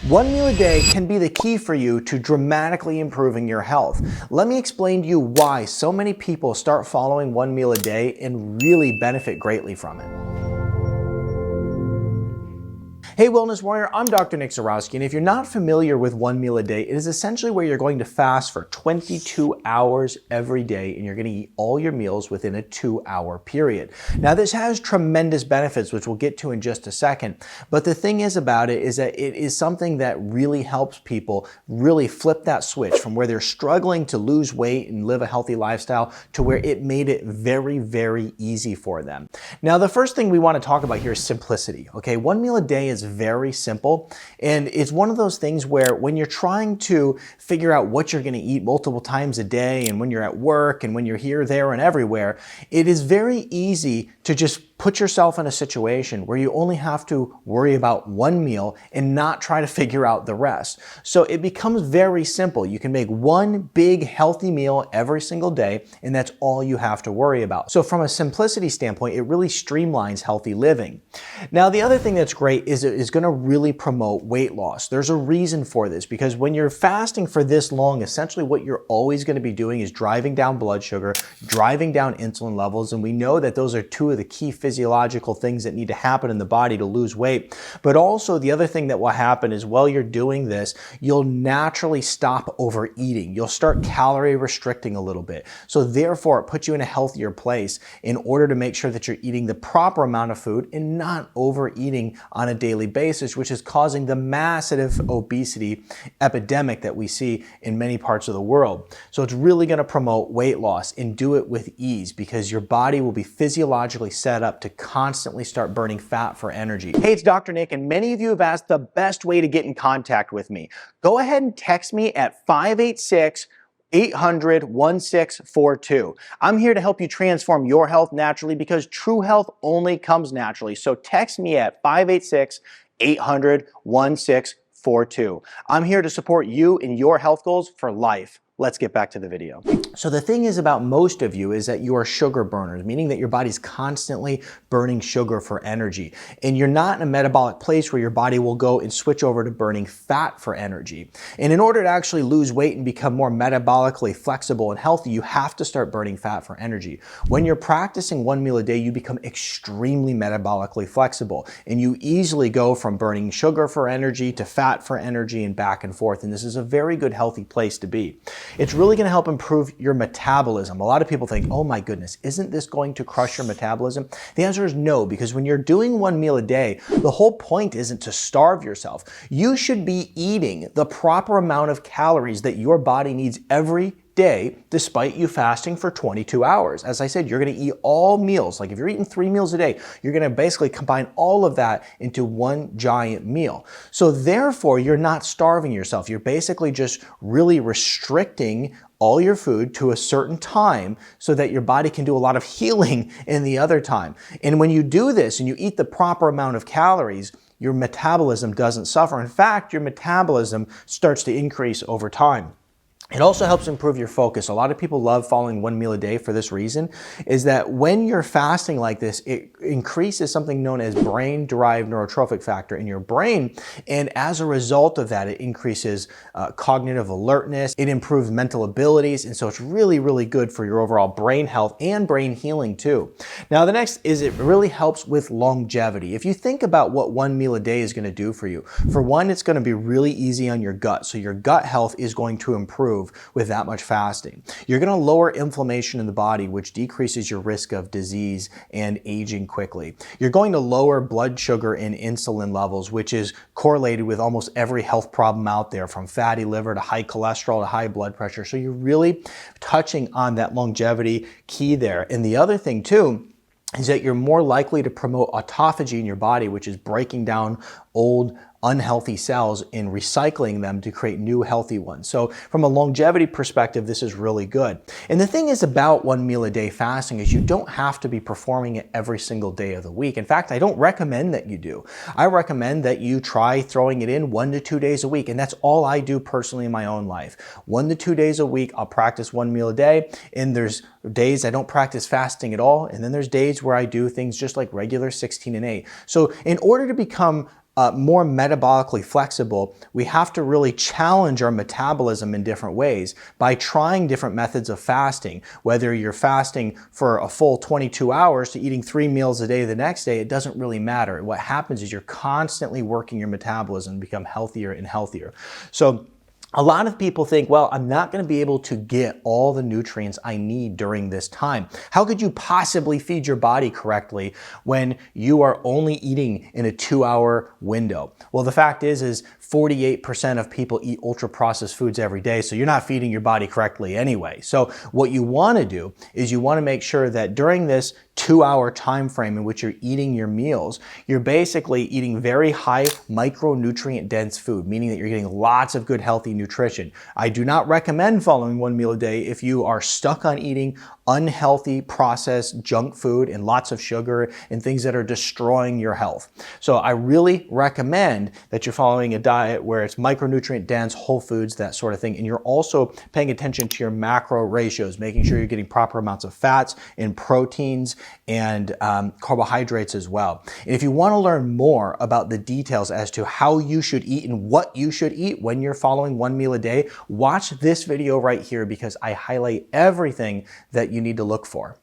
One meal a day can be the key for you to dramatically improving your health. Let me explain to you why so many people start following one meal a day and really benefit greatly from it. Hey Wellness Warrior, I'm Dr. Nick Zarowski, and if you're not familiar with one meal a day, it is essentially where you're going to fast for 22 hours every day and you're going to eat all your meals within a 2-hour period. Now this has tremendous benefits, which we'll get to in just a second, but the thing is about it is that it is something that really helps people really flip that switch from where they're struggling to lose weight and live a healthy lifestyle to where it made it very, very easy for them. Now the first thing we want to talk about here is simplicity. Okay, one meal a day is very simple, and it's one of those things where when you're trying to figure out what you're going to eat multiple times a day, and when you're at work and when you're here, there, and everywhere, it is very easy to just put yourself in a situation where you only have to worry about one meal and not try to figure out the rest. So it becomes very simple. You can make one big healthy meal every single day, and that's all you have to worry about. So from a simplicity standpoint, it really streamlines healthy living. Now, the other thing that's great is it is going to really promote weight loss. There's a reason for this, because when you're fasting for this long, essentially what you're always going to be doing is driving down blood sugar, driving down insulin levels, and we know that those are two of the key physiological things that need to happen in the body to lose weight. But also the other thing that will happen is while you're doing this, you'll naturally stop overeating. You'll start calorie restricting a little bit. So therefore it puts you in a healthier place in order to make sure that you're eating the proper amount of food and not overeating on a daily basis, which is causing the massive obesity epidemic that we see in many parts of the world. So it's really going to promote weight loss and do it with ease because your body will be physiologically set up to constantly start burning fat for energy. Hey, it's Dr. Nick, and many of you have asked the best way to get in contact with me. Go ahead and text me at 586-800-1642. I'm here to help you transform your health naturally because true health only comes naturally. So text me at 586-800-1642. I'm here to support you in your health goals for life. Let's get back to the video. So the thing is about most of you is that you are sugar burners, meaning that your body's constantly burning sugar for energy. And you're not in a metabolic place where your body will go and switch over to burning fat for energy. And in order to actually lose weight and become more metabolically flexible and healthy, you have to start burning fat for energy. When you're practicing one meal a day, you become extremely metabolically flexible. And you easily go from burning sugar for energy to fat for energy and back and forth. And this is a very good, healthy place to be. It's really going to help improve your metabolism. A lot of people think, oh my goodness, isn't this going to crush your metabolism? The answer is no, because when you're doing one meal a day, the whole point isn't to starve yourself. You should be eating the proper amount of calories that your body needs every day, despite you fasting for 22 hours. As I said, you're going to eat all meals. Like if you're eating 3 meals a day, you're going to basically combine all of that into one giant meal. So therefore, you're not starving yourself. You're basically just really restricting all your food to a certain time so that your body can do a lot of healing in the other time. And when you do this and you eat the proper amount of calories, your metabolism doesn't suffer. In fact, your metabolism starts to increase over time. It also helps improve your focus. A lot of people love following one meal a day for this reason, is that when you're fasting like this, it increases something known as brain-derived neurotrophic factor in your brain. And as a result of that, it increases cognitive alertness, it improves mental abilities. And so it's really, really good for your overall brain health and brain healing too. Now, the next is it really helps with longevity. If you think about what one meal a day is going to do for you, for one, it's going to be really easy on your gut. So your gut health is going to improve with that much fasting. You're going to lower inflammation in the body, which decreases your risk of disease and aging quickly. You're going to lower blood sugar and insulin levels, which is correlated with almost every health problem out there, from fatty liver to high cholesterol to high blood pressure. So you're really touching on that longevity key there. And the other thing too is that you're more likely to promote autophagy in your body, which is breaking down old unhealthy cells and recycling them to create new healthy ones. So from a longevity perspective, this is really good. And the thing is about one meal a day fasting is you don't have to be performing it every single day of the week. In fact, I don't recommend that you do. I recommend that you try throwing it in 1 to 2 days a week. And that's all I do personally in my own life. 1 to 2 days a week, I'll practice one meal a day. And there's days I don't practice fasting at all. And then there's days where I do things just like regular 16 and 8. So in order to become more metabolically flexible, we have to really challenge our metabolism in different ways by trying different methods of fasting. Whether you're fasting for a full 22 hours to eating 3 meals a day the next day, it doesn't really matter. What happens is you're constantly working your metabolism to become healthier and healthier. So a lot of people think, well, I'm not going to be able to get all the nutrients I need during this time. How could you possibly feed your body correctly when you are only eating in a 2-hour window? Well, the fact is 48% of people eat ultra-processed foods every day, so you're not feeding your body correctly anyway. So what you want to do is you want to make sure that during this 2-hour time frame in which you're eating your meals, you're basically eating very high micronutrient dense food, meaning that you're getting lots of good healthy nutrition. I do not recommend following 1 meal a day if you are stuck on eating unhealthy processed junk food and lots of sugar and things that are destroying your health. So I really recommend that you're following a diet where it's micronutrient dense, whole foods, that sort of thing. And you're also paying attention to your macro ratios, making sure you're getting proper amounts of fats and proteins and carbohydrates as well. And if you want to learn more about the details as to how you should eat and what you should eat when you're following 1 meal a day, watch this video right here because I highlight everything that you need to look for.